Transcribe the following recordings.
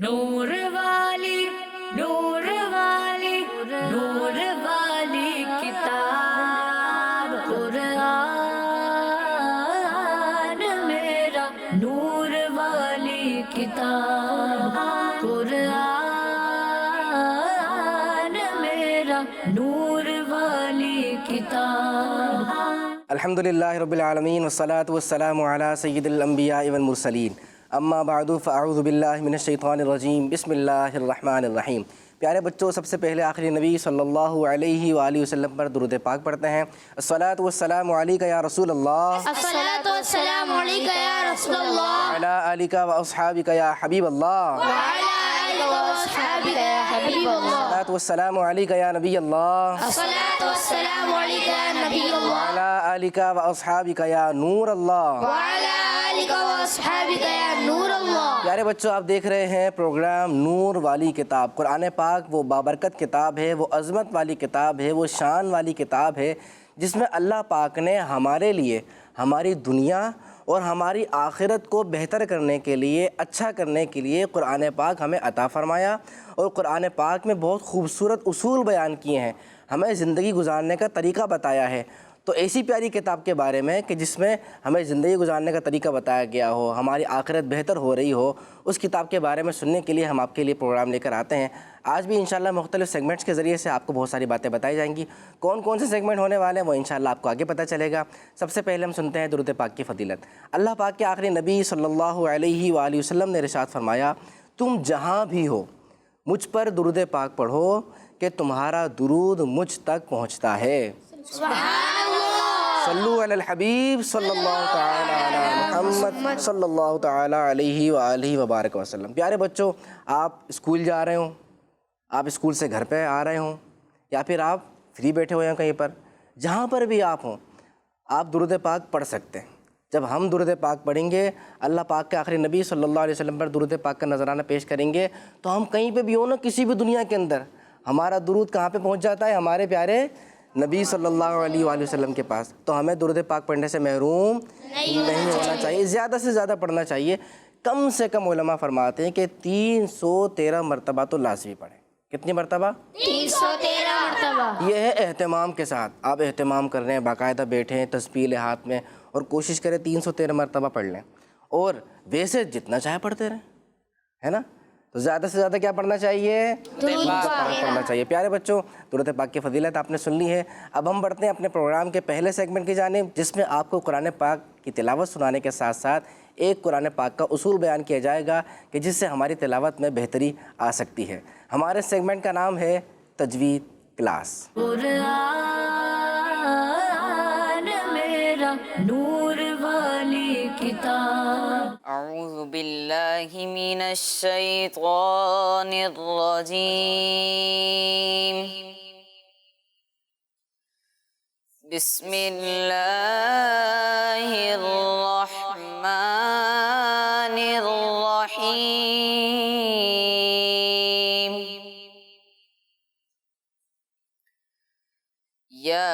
نور والی نور والی نور والی کتاب قرآن میرا نور والی کتاب قرآن میرا نور والی کتاب۔ الحمدللہ رب العالمین والصلاة والسلام علی سید الانبیاء والمرسلین، اما بعد فاعوذ باللہ من الشیطان الرجیم، بسم اللہ الرحمن الرحیم۔ پیارے بچوں، سب سے پہلے آخری نبی صلی اللہ علیہ وآلہ وسلم پر درود پاک پڑھتے ہیں۔ الصلاۃ والسلام علیک یا رسول اللہ، الصلاۃ والسلام علیک یا رسول اللہ، وعلی آلک و اصحابک یا حبیب اللہ، وعلی آلک واصحابک یا حبیب اللہ، الصلاۃ والسلام علیک یا نبی اللہ، الصلاۃ والسلام علیک یا نبی اللہ، وعلی آلک و اصحابک یا نور اللہ۔ وعلی آلک واصحابک یا نور اللہ۔ پیارے بچوں، آپ دیکھ رہے ہیں پروگرام نور والی کتاب۔ قرآن پاک وہ بابرکت کتاب ہے، وہ عظمت والی کتاب ہے، وہ شان والی کتاب ہے، جس میں اللہ پاک نے ہمارے لیے ہماری دنیا اور ہماری آخرت کو بہتر کرنے کے لیے، اچھا کرنے کے لیے قرآن پاک ہمیں عطا فرمایا، اور قرآن پاک میں بہت خوبصورت اصول بیان کیے ہیں، ہمیں زندگی گزارنے کا طریقہ بتایا ہے۔ تو ایسی پیاری کتاب کے بارے میں کہ جس میں ہمیں زندگی گزارنے کا طریقہ بتایا گیا ہو، ہماری آخرت بہتر ہو رہی ہو، اس کتاب کے بارے میں سننے کے لیے ہم آپ کے لیے پروگرام لے کر آتے ہیں۔ آج بھی انشاءاللہ مختلف سیگمنٹس کے ذریعے سے آپ کو بہت ساری باتیں بتائی جائیں گی۔ کون کون سے سیگمنٹ ہونے والے ہیں وہ انشاءاللہ آپ کو آگے پتہ چلے گا۔ سب سے پہلے ہم سنتے ہیں درود پاک کی فضیلت۔ اللہ پاک کے آخری نبی صلی اللہ علیہ وآلہ وسلم نے ارشاد فرمایا، تم جہاں بھی ہو مجھ پر درود پاک پڑھو کہ تمہارا درود مجھ تک پہنچتا ہے۔ صلو علی الحبیب صلی اللہ تعالی علی محمد صلی اللہ تعالی علیہ وآلہ وبارک وسلم۔ پیارے بچوں، آپ اسکول جا رہے ہوں، آپ اسکول سے گھر پہ آ رہے ہوں، یا پھر آپ فری بیٹھے ہوئے ہیں کہیں پر، جہاں پر بھی آپ ہوں، آپ درود پاک پڑھ سکتے ہیں۔ جب ہم درود پاک پڑھیں گے، اللہ پاک کے آخری نبی صلی اللہ علیہ وسلم پر درود پاک کا نذرانہ پیش کریں گے، تو ہم کہیں پہ بھی ہوں نا، کسی بھی دنیا کے اندر، ہمارا درود کہاں پہ پہنچ جاتا ہے؟ ہمارے پیارے نبی صلی اللہ علیہ وآلہ وسلم کے پاس۔ تو ہمیں درود پاک پڑھنے سے محروم نہیں ہونا چاہیے، زیادہ سے زیادہ پڑھنا چاہیے۔ کم سے کم علماء فرماتے ہیں کہ 313 مرتبہ تو لازمی پڑھیں۔ کتنی مرتبہ؟ 313 مرتبہ۔ یہ ہے اہتمام کے ساتھ، آپ اہتمام کر رہے ہیں، باقاعدہ بیٹھیں تسبیح ہاتھ میں، اور کوشش کریں 313 مرتبہ پڑھ لیں، اور ویسے جتنا چاہے پڑھتے رہیں، ہے نا؟ تو زیادہ سے زیادہ کیا پڑھنا چاہیے؟ درود پاک پڑھنا چاہیے۔ پیارے بچوں، درود پاک کی فضیلت آپ نے سن لی ہے۔ اب ہم بڑھتے ہیں اپنے پروگرام کے پہلے سیگمنٹ کی جانب، جس میں آپ کو قرآن پاک کی تلاوت سنانے کے ساتھ ساتھ ایک قرآن پاک کا اصول بیان کیا جائے گا کہ جس سے ہماری تلاوت میں بہتری آ سکتی ہے۔ ہمارے سیگمنٹ کا نام ہے تجوید کلاس۔ قرآن میرا نور والی کتاب۔ اعوذ باللہ من الشیطان الرجیم، بسم اللہ الرحمن الرحیم، یا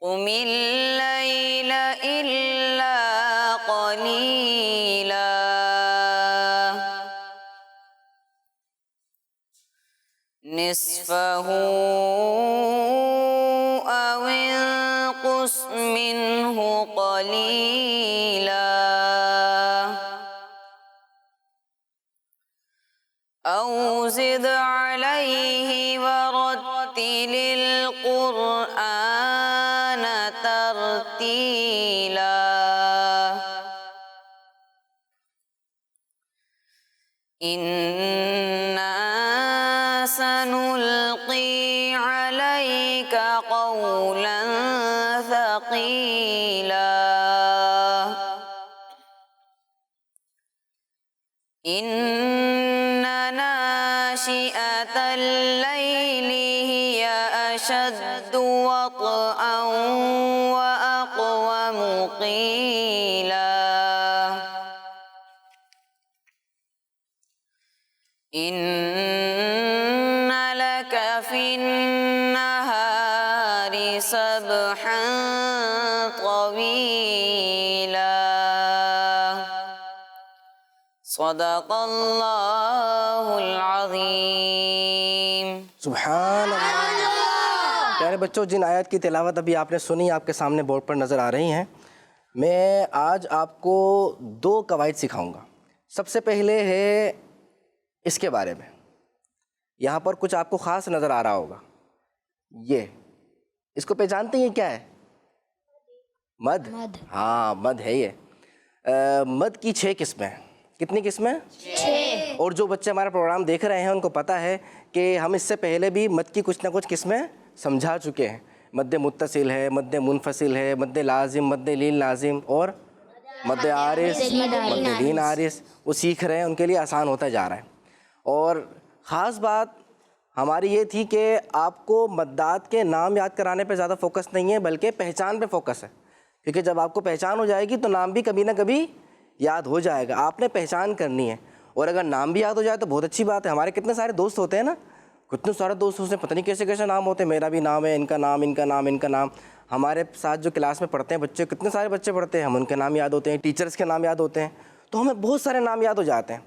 قم اللیل الا قلیلا نصفہ او انقص منہ قلیلا او زد علیہ ورتل القرآن ترتیلا انا سنلقی علیک قولا ثقیلا ان ناشئة الليل هي أشد وطئا وأقوم قيلا إن لك في النهار سبحا طويلا صدق اللہ العظیم. سبحان اللہ. پیارے بچوں، جن آیات کی تلاوت ابھی آپ نے سنی آپ کے سامنے بورڈ پر نظر آ رہی ہیں، میں آج آپ کو 2 قواعد سکھاؤں گا. سب سے پہلے ہے اس کے بارے میں، یہاں پر کچھ آپ کو خاص نظر آ رہا ہوگا. یہ اس کو پہچانتے ہیں کیا ہے؟ مد. ہاں مد ہے یہ. مد کی 6 قسمیں. کتنی قسمیں؟ 6. اور جو بچے ہمارا پروگرام دیکھ رہے ہیں ان کو پتہ ہے کہ ہم اس سے پہلے بھی مد کی کچھ نہ کچھ قسمیں سمجھا چکے ہیں. مد متصل ہے، مد منفصل ہے، مد لازم، مد لین لازم، اور مد عارض، مد لین عارض. وہ سیکھ رہے ہیں، ان کے لیے آسان ہوتا جا رہا ہے. اور خاص بات ہماری یہ تھی کہ آپ کو مدات کے نام یاد کرانے پہ زیادہ فوکس نہیں ہے بلکہ پہچان پہ فوکس ہے، کیونکہ جب آپ کو پہچان ہو جائے گی تو نام بھی کبھی نہ کبھی یاد ہو جائے گا. آپ نے پہچان کرنی ہے، اور اگر نام بھی یاد ہو جائے تو بہت اچھی بات ہے. ہمارے کتنے سارے دوست ہوتے ہیں نا، کتنے سارے دوست ہوتے ہیں، پتہ نہیں کیسے کیسے نام ہوتے ہیں. میرا بھی نام ہے، ان کا نام، ان کا نام، ان کا نام. ہمارے ساتھ جو کلاس میں پڑھتے ہیں بچے، کتنے سارے بچے پڑھتے ہیں، ہم ان کے نام یاد ہوتے ہیں، ٹیچرز کے نام یاد ہوتے ہیں، تو ہمیں بہت سارے نام یاد ہو جاتے ہیں.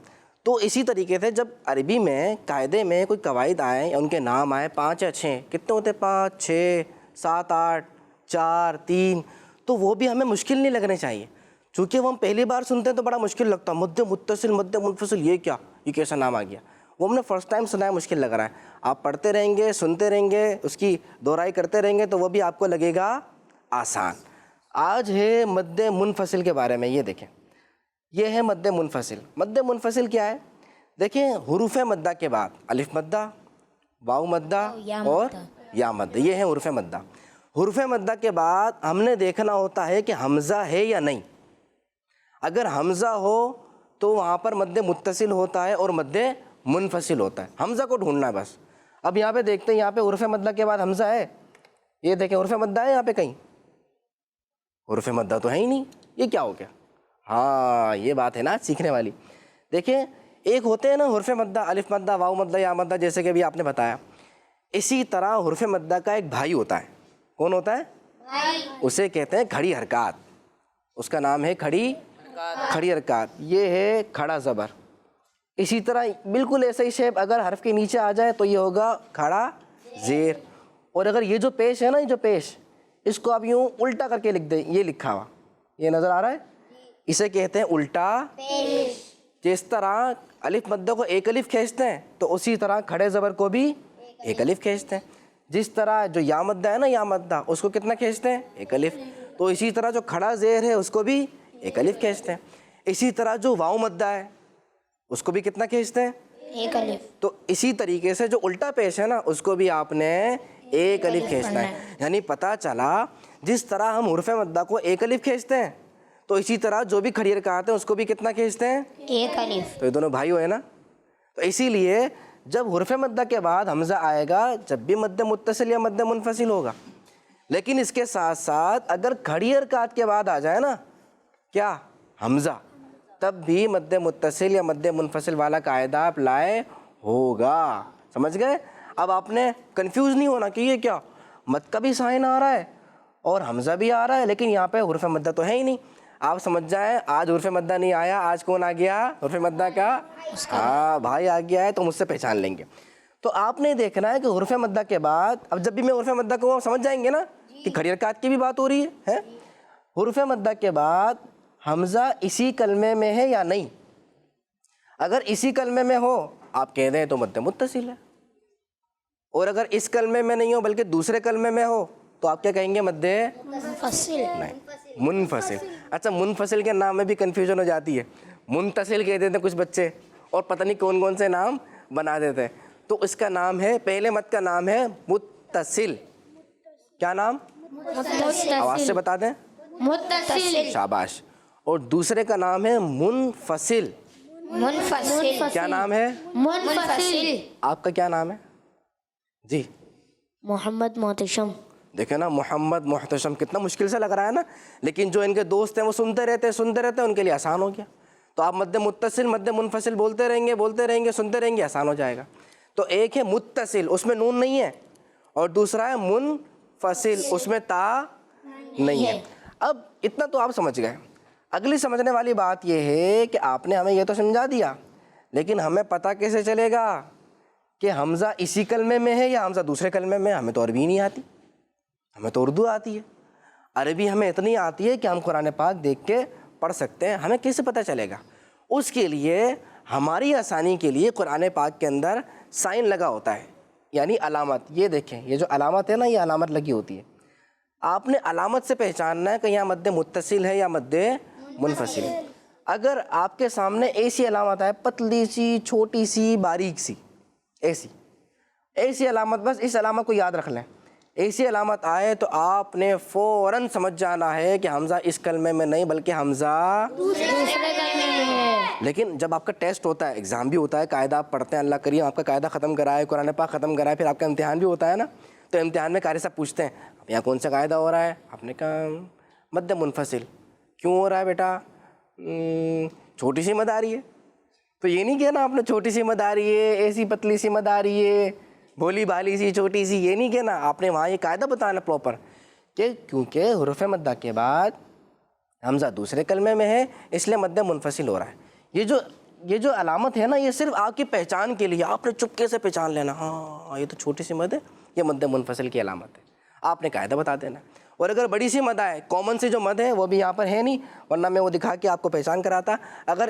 تو اسی طریقے سے جب عربی میں قاعدے میں کوئی قواعد آئیں یا ان کے نام آئے 5 یا 6، کتنے ہوتے ہیں؟ 5، 6، 7، 8، 4، 3، تو وہ بھی ہمیں مشکل نہیں لگنے چاہیے. چونکہ وہ ہم پہلی بار سنتے ہیں تو بڑا مشکل لگتا ہے، مد متصل، مد منفصل، یہ کیا، یہ کیسا نام آ گیا. وہ ہم نے فرسٹ ٹائم سنا ہے، مشکل لگ رہا ہے. آپ پڑھتے رہیں گے، سنتے رہیں گے، اس کی دہرائی کرتے رہیں گے تو وہ بھی آپ کو لگے گا آسان. آج ہے مد منفصل کے بارے میں. یہ دیکھیں، یہ ہے مد منفصل. مد منفصل کیا ہے؟ دیکھیں، حروف مدہ کے بعد الف مدہ، واو مدہ اور یا مدہ، یہ ہے حروف مدہ. حروف مدہ کے بعد ہم نے دیکھنا ہوتا ہے کہ حمزہ ہے یا نہیں. اگر حمزہ ہو تو وہاں پر مد متصل ہوتا ہے اور مد منفصل ہوتا ہے. حمزہ کو ڈھونڈنا ہے بس. اب یہاں پہ دیکھتے ہیں، یہاں پہ حروف مدہ کے بعد حمزہ ہے. یہ دیکھیں حروف مدہ ہے یہاں پہ کہیں؟ حروف مدہ تو ہے ہی نہیں. یہ کیا ہو گیا؟ ہاں یہ بات ہے نا سیکھنے والی. دیکھیں، ایک ہوتے ہیں نا حروف مدہ، الف مدہ، واو مدہ، یا مدہ، جیسے کہ ابھی آپ نے بتایا. اسی طرح حروف مدہ کا ایک بھائی ہوتا ہے. کون ہوتا ہے؟ اسے کہتے ہیں کھڑی حرکات. اس کا نام ہے کھڑی حرکات. یہ ہے کھڑا زبر. اسی طرح بالکل ایسا ہی شیپ اگر حرف کے نیچے آ جائے تو یہ ہوگا کھڑا زیر. اور اگر یہ جو پیش ہے نا، یہ جو پیش، اس کو آپ یوں الٹا کر کے لکھ دیں. یہ لکھا ہوا، یہ نظر آ رہا ہے، اسے کہتے ہیں الٹا پیش. جس طرح الف مدہ کو ایک الف کھینچتے ہیں تو اسی طرح کھڑے زبر کو بھی ایک الف کھینچتے ہیں. جس طرح جو یا مدہ ہے نا، یا مدہ، اس کو کتنا کھینچتے ہیں؟ ایک الف. تو اسی طرح جو کھڑا زیر ہے اس کو بھی ایک الف کھینچتے ہیں. اسی طرح جو واو مدہ ہے اس کو بھی کتنا کھینچتے ہیں؟ ایک الف. تو اسی طریقے سے جو الٹا پیش ہے نا، اس کو بھی آپ نے ایک الف کھینچنا ہے. یعنی پتہ چلا جس طرح ہم حروف مدہ کو ایک الف کھینچتے ہیں تو اسی طرح جو بھی کھڑی حرکات ہیں اس کو بھی کتنا کھینچتے ہیں؟ ایک الف. تو یہ دونوں بھائی ہوئے نا. تو اسی لیے جب حروف مدہ کے بعد حمزہ آئے گا، جب بھی مد متصل یا مد منفصل ہوگا. لیکن اس کے ساتھ ساتھ اگر کھڑی حرکات کے بعد آ جائے نا کیا؟ حمزہ، تب بھی مد متصل یا مد منفصل والا قاعدہ آپ لائے ہوگا. سمجھ گئے؟ اب آپ نے کنفیوز نہیں ہونا کہ یہ کیا، مد کا بھی سائن آ رہا ہے اور حمزہ بھی آ رہا ہے لیکن یہاں پہ حروف مدہ تو ہے ہی نہیں. آپ سمجھ جائیں آج حروف مدہ نہیں آیا، آج کون آ گیا؟ حروف مدہ کا ہاں بھائی آ گیا ہے، تو مجھ سے پہچان لیں گے. تو آپ نے دیکھنا ہے کہ حروف مدہ کے بعد، اب جب بھی میں حروف مدہ کو سمجھ جائیں گے نا کہ کھڑی حرکات کی بھی بات ہو رہی ہے. حروف مدہ کے بعد حمزہ اسی کلمے میں ہے یا نہیں؟ اگر اسی کلمے میں ہو آپ کہہ دیں تو مد متصل ہے، اور اگر اس کلمے میں نہیں ہو بلکہ دوسرے کلمے میں ہو تو آپ کیا کہیں گے؟ مد منفصل. نہیں، منفصل. اچھا، منفصل کے نام میں بھی کنفیوژن ہو جاتی ہے. منتصل کہہ دیتے ہیں کچھ بچے اور پتہ نہیں کون کون سے نام بنا دیتے ہیں. تو اس کا نام ہے، پہلے مد کا نام ہے متصل. کیا نام؟ آواز سے بتا دیں. متصل. شاباش. اور دوسرے کا نام ہے منفصل. منفصل. کیا نام ہے؟ منفصل. آپ کا کیا نام ہے؟ جی محمد محتشم. دیکھیں نا، محمد محتشم کتنا مشکل سے لگ رہا ہے نا، لیکن جو ان کے دوست ہیں وہ سنتے رہتے ہیں، ان کے لیے آسان ہو گیا. تو آپ مد متصل مد منفصل بولتے رہیں گے، سنتے رہیں گے، آسان ہو جائے گا. تو ایک ہے متصل، اس میں نون نہیں ہے، اور دوسرا ہے فصل، اس میں تا نہیں ہے۔ اب اتنا تو آپ سمجھ گئے۔ اگلی سمجھنے والی بات یہ ہے کہ آپ نے ہمیں یہ تو سمجھا دیا، لیکن ہمیں پتہ کیسے چلے گا کہ حمزہ اسی کلمے میں ہے یا حمزہ دوسرے کلمے میں؟ ہمیں تو عربی نہیں آتی، ہمیں تو اردو آتی ہے۔ عربی ہمیں اتنی آتی ہے کہ ہم قرآن پاک دیکھ کے پڑھ سکتے ہیں، ہمیں کیسے پتہ چلے گا؟ اس کے لیے ہماری آسانی کے لیے قرآن پاک کے اندر سائن لگا ہوتا ہے، یعنی علامت۔ یہ دیکھیں، یہ جو علامت ہے نا، یہ علامت لگی ہوتی ہے۔ آپ نے علامت سے پہچاننا ہے کہ یہاں مد متصل ہے یا مد منفصل ہے۔ اگر آپ کے سامنے ایسی علامت آئے، پتلی سی، چھوٹی سی، باریک سی، ایسی علامت، بس اس علامت کو یاد رکھ لیں۔ ایسی علامت آئے تو آپ نے فوراً سمجھ جانا ہے کہ حمزہ اس کلمے میں نہیں بلکہ حمزہ دوسرے کلمے میں ہے۔ لیکن جب آپ کا ٹیسٹ ہوتا ہے، ایگزام بھی ہوتا ہے، قاعدہ آپ پڑھتے ہیں، اللہ کریم آپ کا قاعدہ ختم کرائے، قرآن پاک ختم کرائے، پھر آپ کا امتحان بھی ہوتا ہے نا، تو امتحان میں قاری صاحب پوچھتے ہیں اب یہاں کون سا قاعدہ ہو رہا ہے؟ آپ نے کہا مد منفصل۔ کیوں ہو رہا ہے بیٹا؟ چھوٹی سی مد آ رہی ہے۔ تو یہ نہیں کہنا آپ نے چھوٹی سی مد آ رہی ہے، ایسی پتلی سی مد آ رہی ہے، بھولی بھالی سی چھوٹی سی، یہ نہیں کہنا۔ آپ نے وہاں یہ قاعدہ بتانا پراپر کہ کیونکہ حروف مدہ کے بعد حمزہ دوسرے کلمے میں ہے، اس لیے مد منفصل ہو رہا ہے۔ یہ جو علامت ہے نا، یہ صرف آپ کی پہچان کے لیے، آپ نے چپکے سے پہچان لینا، ہاں یہ تو چھوٹی سی مد ہے، یہ مد منفصل کی علامت ہے، آپ نے قاعدہ بتا دینا۔ اور اگر بڑی سی مد آئے، کامن سی جو مد ہے وہ بھی یہاں پر ہے نہیں، ورنہ میں وہ دکھا کے آپ کو پہچان کراتا۔ اگر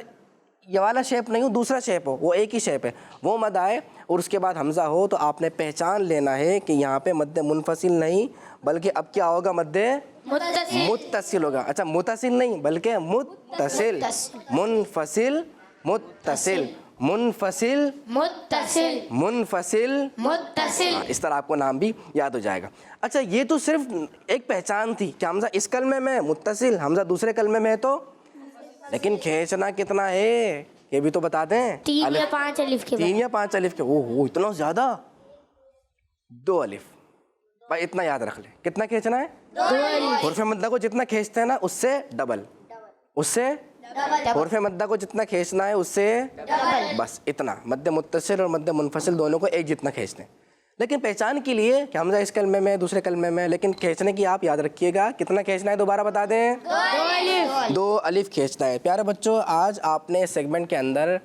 یہ والا شیپ نہیں ہو، دوسرا شیپ ہو، وہ ایک ہی شیپ ہے، وہ مد آئے اور اس کے بعد حمزہ ہو، تو آپ نے پہچان لینا ہے کہ یہاں پہ مد منفصل نہیں بلکہ اب کیا ہوگا؟ مد متصل ہوگا۔ اچھا، متصل نہیں بلکہ متصل، منفصل متصل، منفصل متصل منفصل متصل۔ اس طرح آپ کو نام بھی یاد ہو جائے گا۔ اچھا، یہ تو صرف ایک پہچان تھی کہ حمزہ اس کلمے میں متصل، حمزہ دوسرے کلمے میں ہے، تو لیکن کھینچنا کتنا ہے یہ بھی تو بتا دیں۔ 3 یا 5 الف کے بعد، 3 یا 5 الف کے، اوہ اتنا زیادہ؟ 2 الف، بھائی اتنا یاد رکھ لیں۔ کتنا کھینچنا ہے؟ 2 الف، حرف مدہ کو جتنا کھینچتے ہیں نا اس سے ڈبل، اس سے حرف مدہ کو جتنا کھینچنا ہے اس سے بس اتنا۔ مد متصل اور مد منفصل دونوں کو ایک جتنا کھینچتے ہیں، لیکن پہچان کے لیے کہ حمزہ اس کلمے میں دوسرے کلمے میں، لیکن کھینچنے کی آپ یاد رکھیے گا کتنا کھینچنا ہے، دوبارہ بتا دیں۔ 2 الف کھینچنا ہے۔ پیارے بچوں، آج آپ نے اس سیگمنٹ کے اندر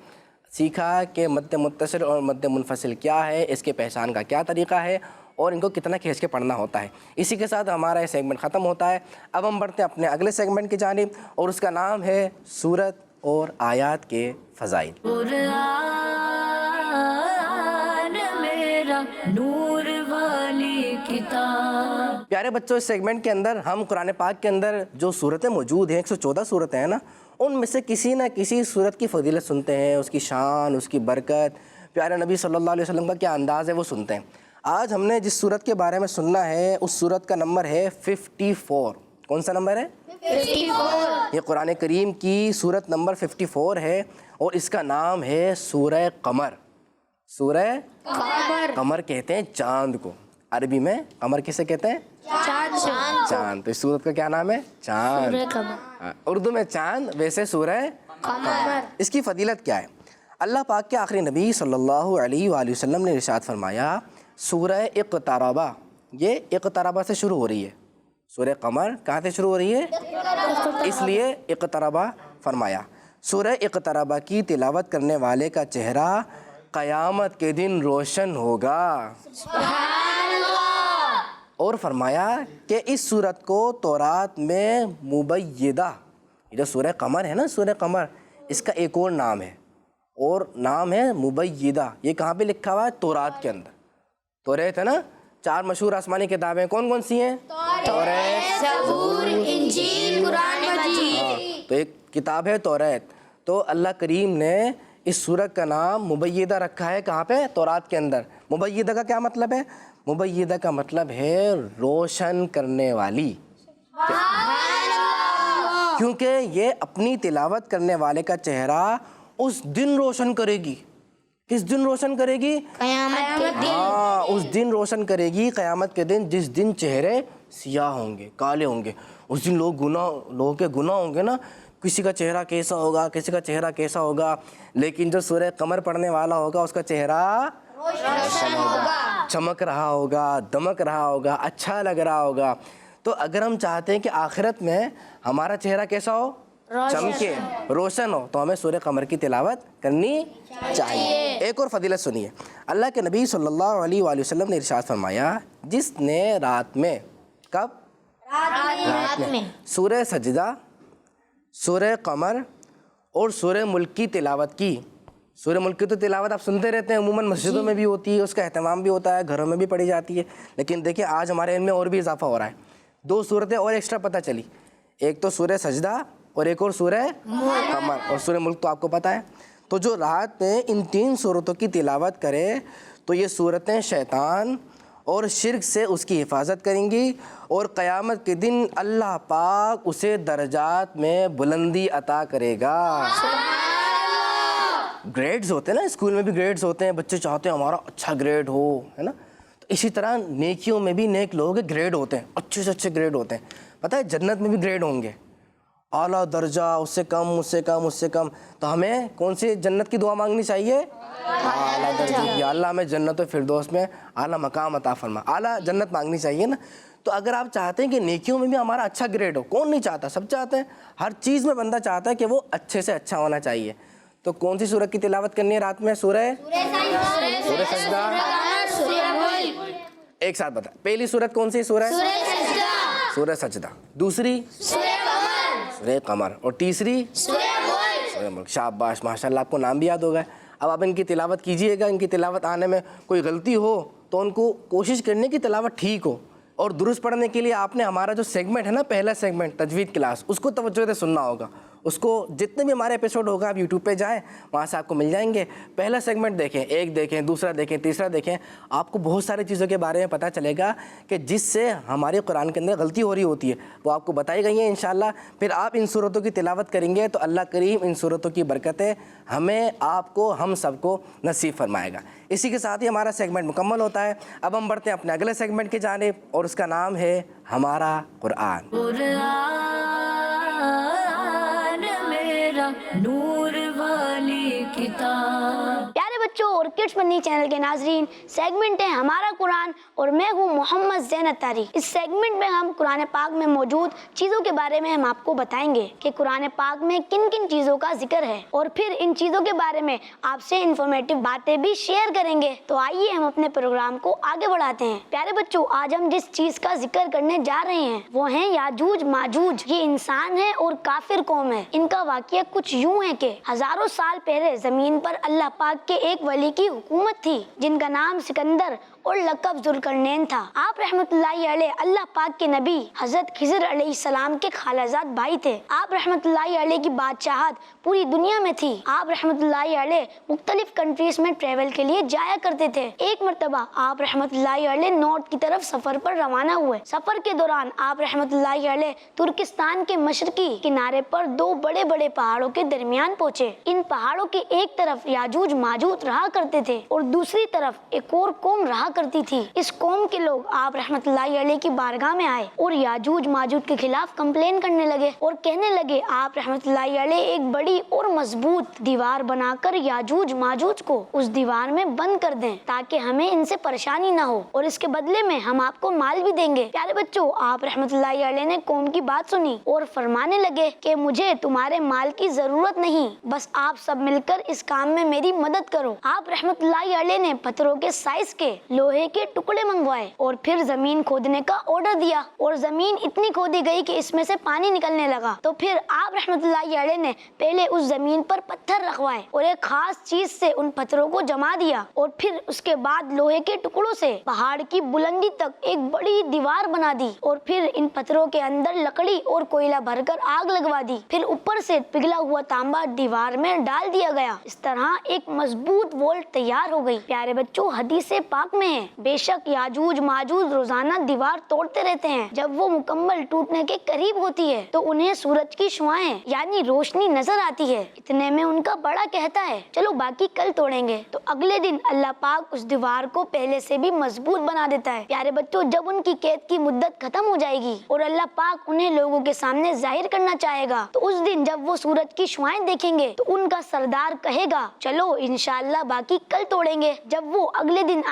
سیکھا کہ مد متصل اور مد منفصل کیا ہے، اس کے پہچان کا کیا طریقہ ہے اور ان کو کتنا کھینچ کے پڑھنا ہوتا ہے۔ اسی کے ساتھ ہمارا یہ سیگمنٹ ختم ہوتا ہے۔ اب ہم بڑھتے ہیں اپنے اگلے سیگمنٹ کی جانب، اور اس کا نام ہے سورت اور آیات کے فضائل۔ قرآن میرا نور والی کتاب۔ پیارے بچوں، اس سیگمنٹ کے اندر ہم قرآن پاک کے اندر جو صورتیں موجود ہیں، 114 صورتیں ہیں نا، ان میں سے کسی نہ کسی صورت کی فضیلت سنتے ہیں، اس کی شان، اس کی برکت، پیارے نبی صلی اللہ علیہ وسلم کا کیا انداز ہے وہ سنتے ہیں۔ آج ہم نے جس صورت کے بارے میں سننا ہے اس صورت کا نمبر ہے 54۔ کون سا نمبر ہے؟ 54۔ یہ قرآن کریم کی صورت نمبر 54 ہے اور اس کا نام ہے سورہ قمر۔ سورہ قمر کہتے ہیں چاند کو، عربی میں قمر کسے کہتے ہیں؟ چاند۔ تو اس صورت کا کیا نام ہے؟ چاند۔ اردو میں چاند، ویسے سورہ قمر۔ اس کی فضیلت کیا ہے؟ اللہ پاک کے آخری نبی صلی اللہ علیہ وآلہ وسلم نے ارشاد فرمایا، سورہ اقتربہ، یہ اقتربہ سے شروع ہو رہی ہے۔ سورہ قمر کہاں سے شروع ہو رہی ہے؟ اس لیے اقتربہ فرمایا۔ سورہ اقتربہ کی تلاوت کرنے والے کا چہرہ قیامت کے دن روشن ہوگا۔ اور فرمایا کہ اس سورت کو تورات میں مبیدہ، یہ جو سورہ قمر ہے نا، سورہ قمر، اس کا ایک اور نام ہے، اور نام ہے مبیدہ۔ یہ کہاں پہ لکھا ہوا ہے؟ تورات کے اندر۔ توریت ہے نا، 4 مشہور آسمانی کتابیں کون کون سی ہیں؟ توریت، زبور، انجیل، قرآن مجید۔ تو ایک کتاب ہے توریت۔ تو اللہ کریم نے اس سورت کا نام مبیدہ رکھا ہے، کہاں پہ؟ تورات کے اندر۔ مبیدہ کا کیا مطلب ہے؟ مبیدہ کا مطلب ہے روشن کرنے والی، کیونکہ یہ اپنی تلاوت کرنے والے کا چہرہ اس دن روشن کرے گی۔ کس دن روشن کرے گی؟ قیامت کے دن۔ ہاں، اس دن روشن کرے گی، قیامت کے دن، جس دن چہرے سیاہ ہوں گے، کالے ہوں گے۔ اس دن لوگوں کے گناہ ہوں گے نا، کسی کا چہرہ کیسا ہوگا، کسی کا چہرہ کیسا ہوگا، لیکن جو سورہ قمر پڑھنے والا ہوگا اس کا چہرہ روشن ہوگا۔ چمک رہا ہوگا, دمک رہا ہوگا, اچھا لگ رہا ہوگا. تو اگر ہم چاہتے ہیں کہ آخرت میں ہمارا چہرہ کیسا ہو, چمکے, روشن ہو, تو ہمیں سورہ قمر کی تلاوت کرنی چاہیے. ایک اور فضیلت سنیے. اللہ کے نبی صلی اللہ علیہ وآلہ وسلم نے ارشاد فرمایا, جس نے رات میں, کب؟ رات میں سورہ سجدہ, سورہ قمر اور سورہ ملک کی تلاوت کی. سورہ ملک کی تو تلاوت آپ سنتے رہتے ہیں, عموماً مسجدوں میں بھی ہوتی ہے, اس کا اہتمام بھی ہوتا ہے, گھروں میں بھی پڑھی جاتی ہے. لیکن دیکھیں آج ہمارے علم میں اور بھی اضافہ ہو رہا ہے. 2 صورتیں اور ایکسٹرا پتہ چلی, ایک تو سورہ سجدہ اور ایک اور سورہ قمر, اور سورہ ملک تو آپ کو پتہ ہے. تو جو رات میں ان 3 صورتوں کی تلاوت کرے تو یہ صورتیں شیطان اور شرک سے اس کی حفاظت کریں گی, اور قیامت کے دن اللہ پاک اسے درجات میں بلندی عطا کرے گا. گریڈز ہوتے ہیں نا, اسکول میں بھی گریڈز ہوتے ہیں, بچے چاہتے ہیں ہمارا اچھا گریڈ ہو, ہے نا. تو اسی طرح نیکیوں میں بھی نیک لوگوں کے گریڈ ہوتے ہیں, اچھے سے اچھے گریڈ ہوتے ہیں. پتہ ہے جنت میں بھی گریڈ ہوں گے, اعلیٰ درجہ, اس سے کم, اس سے کم, اس سے کم. تو ہمیں کون سی جنت کی دعا مانگنی چاہیے؟ اعلیٰ درجہ. یا اللہ ہمیں جنت و فردوس میں اعلیٰ مقام عطا فرما, اعلیٰ جنت مانگنی چاہیے نا. تو اگر آپ چاہتے ہیں کہ نیکیوں میں بھی ہمارا اچھا گریڈ ہو, کون نہیں چاہتا, سب چاہتے ہیں, ہر چیز میں بندہ چاہتا ہے کہ وہ اچھے سے اچھا ہونا چاہیے. تو کون سی سورت کی تلاوت کرنی ہے رات میں؟ سورہ سجدہ. ایک ساتھ بتا, پہلی سورت کون سی؟ سورہ سجدہ. دوسری سورہ قمر, اور تیسری سورہ ملک. شاباش, ماشاء اللہ, آپ کو نام بھی یاد ہو گئے. اب آپ ان کی تلاوت کیجئے گا, ان کی تلاوت آنے میں کوئی غلطی ہو تو ان کو کوشش کرنے کی تلاوت ٹھیک ہو. اور درست پڑھنے کے لیے آپ نے ہمارا جو سیگمنٹ ہے نا, پہلا سیگمنٹ تجوید کلاس, اس کو توجہ سے سننا ہوگا. اس کو جتنے بھی ہمارے ایپیسوڈ ہوگا آپ یوٹیوب پہ جائیں, وہاں سے آپ کو مل جائیں گے. پہلا سیگمنٹ دیکھیں, ایک دیکھیں, دوسرا دیکھیں, تیسرا دیکھیں. آپ کو بہت ساری چیزوں کے بارے میں پتہ چلے گا کہ جس سے ہمارے قرآن کے اندر غلطی ہو رہی ہوتی ہے, وہ آپ کو بتائی گئی ہیں انشاءاللہ. پھر آپ ان صورتوں کی تلاوت کریں گے تو اللہ کریم ان صورتوں کی برکتیں ہمیں, آپ کو, ہم سب کو نصیب فرمائے گا. اسی کے ساتھ ہی ہمارا سیگمنٹ مکمل ہوتا ہے. اب ہم بڑھتے ہیں اپنے اگلے سیگمنٹ کی جانب, اور اس کا نام ہے ہمارا قرآن. نور والی کتاب. پیارے بچوں اور کڈس فنی چینل کے ناظرین, سیگمنٹ ہے ہمارا قرآن اور میں ہوں محمد زین اتاری. اس سیگمنٹ میں ہم قرآن پاک میں موجود چیزوں کے بارے میں ہم آپ کو بتائیں گے کہ قرآن پاک میں کن کن چیزوں کا ذکر ہے, اور پھر ان چیزوں کے بارے میں آپ سے انفارمیٹیو باتیں بھی شیئر کریں گے. تو آئیے ہم اپنے پروگرام کو آگے بڑھاتے ہیں. پیارے بچوں, آج ہم جس چیز کا ذکر کرنے جا رہے ہیں وہ ہیں یاجوج ماجوج. یہ انسان ہے اور کافر قوم ہے. ان کا واقعہ کچھ یوں ہے کہ ہزاروں سال پہلے زمین پر اللہ پاک کے ایک ولی کی حکومت تھی جن کا نام سکندر اور لقب ذوالقرنین تھا. آپ رحمت اللہ علیہ اللہ پاک کے نبی حضرت خضر علیہ السلام کے خالہ بھائی تھے. آپ رحمت اللہ علیہ کی بادشاہت پوری دنیا میں تھی. آپ رحمت اللہ علیہ مختلف کنٹریز میں ٹریول کے لیے جایا کرتے تھے. ایک مرتبہ آپ رحمت اللہ علیہ نارتھ کی طرف سفر پر روانہ ہوئے. سفر کے دوران آپ رحمت اللہ علیہ ترکستان کے مشرقی کنارے پر 2 بڑے بڑے پہاڑوں کے درمیان پہنچے. ان پہاڑوں کی ایک طرف یاجوج ماجوج رہا کرتے تھے اور دوسری طرف ایک اور قوم رہا کرتی تھی. اس قوم کے لوگ آپ رحمت اللہ علیہ کی بارگاہ میں آئے اور یاجوج ماجوج کے خلاف کمپلین کرنے لگے اور کہنے لگے آپ رحمت اللہ علیہ ایک بڑی اور مضبوط دیوار بنا کر یاجوج ماجوج کو اس دیوار میں بند کر دیں تاکہ ہمیں ان سے پریشانی نہ ہو, اور اس کے بدلے میں ہم آپ کو مال بھی دیں گے. پیارے بچوں, آپ رحمت اللہ علیہ نے قوم کی بات سنی اور فرمانے لگے کہ مجھے تمہارے مال کی ضرورت نہیں, بس آپ سب مل کر اس کام میں میری مدد کرو. آپ رحمت اللہ علیہ نے پتھروں کے سائز کے لوہے کے ٹکڑے منگوائے اور پھر زمین کھودنے کا آرڈر دیا, اور زمین اتنی کھودی گئی کہ اس میں سے پانی نکلنے لگا. تو پھر آپ رحمت اللہ علیہ نے پہلے اس زمین پر پتھر رکھوائے اور ایک خاص چیز سے ان پتھروں کو جما دیا, اور پھر اس کے بعد لوہے کے ٹکڑوں سے پہاڑ کی بلندی تک ایک بڑی دیوار بنا دی, اور پھر ان پتھروں کے اندر لکڑی اور کوئلہ بھر کر آگ لگوا دی. پھر اوپر سے پگھلا ہوا تانبا دیوار میں ڈال دیا گیا. اس طرح ایک مضبوط وال تیار ہو گئی. پیارے بچوں, حدیث پاک میں ہے بے شک یاجوج ماجوج روزانہ دیوار توڑتے رہتے ہیں. جب وہ مکمل ٹوٹنے کے قریب ہوتی ہے تو انہیں سورج کی شعاعیں یعنی روشنی نظر آتی ہے. اتنے میں ان کا بڑا کہتا ہے چلو باقی کل توڑیں گے. تو اگلے دن اللہ پاک اس دیوار کو پہلے سے بھی مضبوط بنا دیتا ہے. پیارے بچوں, جب ان کی قید کی مدت ختم ہو جائے گی اور اللہ پاک انہیں لوگوں کے سامنے ظاہر کرنا چاہے گا تو اس دن جب وہ سورج کی شعاعیں دیکھیں گے تو ان کا سردار کہے گا چلو انشاءاللہ باقی کل توڑیں گے. جب وہ اگلے دن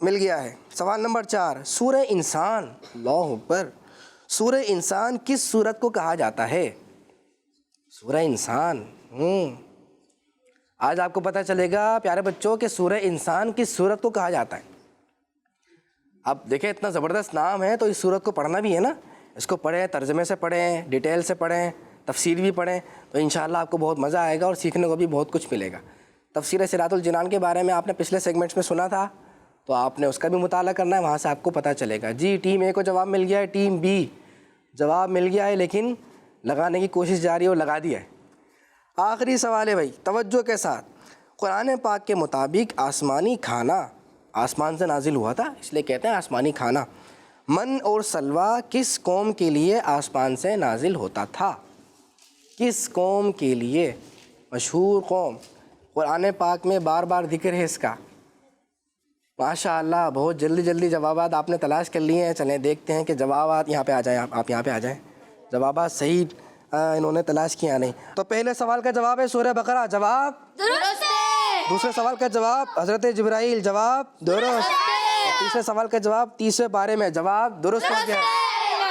مل گیا ہے۔ سوال نمبر 4، سورہ انسان، اللہ اکبر، سورہ انسان کس سورت کو کہا جاتا ہے؟ سورہ انسان، آج آپ کو پتہ چلے گا پیارے بچوں کہ سورہ انسان کس سورت کو کہا جاتا ہے۔ اب دیکھیں اتنا زبردست نام ہے تو اس سورت کو پڑھنا بھی ہے نا، اس کو پڑھیں، ترجمے سے پڑھیں، ڈیٹیل سے پڑھیں، تفسیر بھی پڑھیں، تو انشاءاللہ آپ کو بہت مزہ آئے گا اور سیکھنے کو بھی بہت کچھ ملے گا۔ تفسیر صراط الجنان کے بارے میں آپ نے پچھلے سیگمنٹس میں سنا تھا، تو آپ نے اس کا بھی مطالعہ کرنا ہے، وہاں سے آپ کو پتہ چلے گا۔ جی ٹیم اے کو جواب مل گیا ہے، ٹیم بی جواب مل گیا ہے لیکن لگانے کی کوشش جاری ہے اور لگا دیا ہے۔ آخری سوال ہے بھائی، توجہ کے ساتھ، قرآن پاک کے مطابق آسمانی کھانا آسمان سے نازل ہوا تھا، اس لیے کہتے ہیں آسمانی کھانا۔ من اور سلوہ کس قوم کے لیے آسمان سے نازل ہوتا تھا؟ کس قوم کے لیے؟ مشہور قوم، قرآن پاک میں بار بار ذکر ہے اس کا۔ ماشاءاللہ بہت جلدی جلدی جوابات آپ نے تلاش کر لیے ہیں۔ چلیں دیکھتے ہیں کہ جوابات یہاں پہ آ جائیں، آپ یہاں پہ آ جائیں، جوابات صحیح انہوں نے تلاش کیا نہیں۔ تو پہلے سوال کا جواب ہے سورہ بقرہ، جواب درست ہے۔ دوسرے سوال کا جواب حضرت جبرائیل، جواب درست۔ تیسرے سوال کا جواب تیسرے پارے میں، جواب درست ہو گیا۔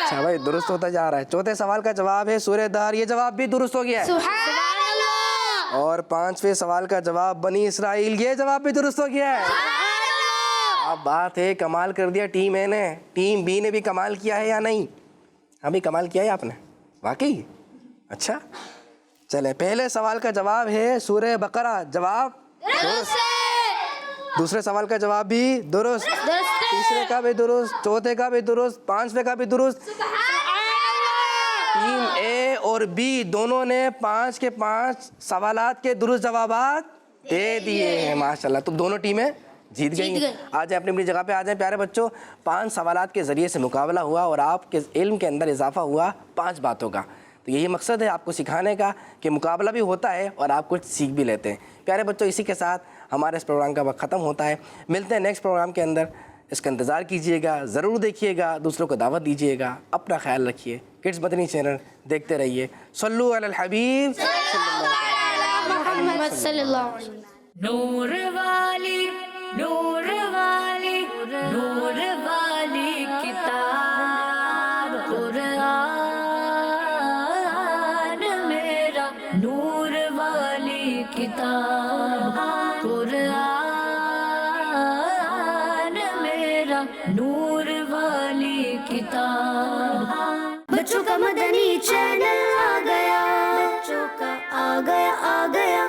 اچھا بھائی درست ہوتا جا رہا ہے۔ چوتھے سوال کا جواب ہے سورہ دہر، یہ جواب بھی درست ہو گیا ہے۔ سبحان اللہ۔ اور پانچویں سوال کا جواب بنی اسرائیل، یہ جواب بھی درست ہو گیا ہے۔ اب بات ہے کمال کر دیا ٹیم اے نے، ٹیم بی نے بھی کمال کیا ہے یا نہیں؟ ابھی کمال کیا ہے آپ نے واقعی؟ اچھا چلیں، پہلے سوال کا جواب ہے سورہ بقرہ، جواب درست ہے۔ دوسرے سوال کا جواب بھی درست، تیسرے کا بھی درست، چوتھے کا بھی درست، پانچویں کا بھی درست۔ ٹیم اے اور بی دونوں نے 5 کے 5 سوالات کے درست جوابات دے دیے ہیں، ماشاءاللہ۔ تو دونوں ٹیمیں جیت گئی ہیں۔ آ جائیں اپنی اپنی جگہ پہ آ جائیں پیارے بچوں۔ 5 سوالات کے ذریعے سے مقابلہ ہوا اور آپ کے علم کے اندر اضافہ ہوا 5 باتوں کا۔ تو یہی مقصد ہے آپ کو سکھانے کا کہ مقابلہ بھی ہوتا ہے اور آپ کچھ سیکھ بھی لیتے ہیں۔ پیارے بچوں اسی کے ساتھ ہمارے اس پروگرام کا وقت ختم ہوتا ہے۔ ملتے ہیں نیکسٹ پروگرام کے اندر، اس کا انتظار کیجئے گا، ضرور دیکھیے گا، دوسروں کو دعوت دیجیے گا، اپنا خیال رکھیے۔ کڈس مدنی چینل دیکھتے رہیے۔ صلو علی الحبیب محمد صلی اللہ علیہ وسلم۔ نور والی، نور والی، نور والی کتاب قرآن میرا، نور والی کتاب قرآن میرا، نور والی کتاب۔ بچوں کا مدنی چینل آ گیا، بچوں کا آ گیا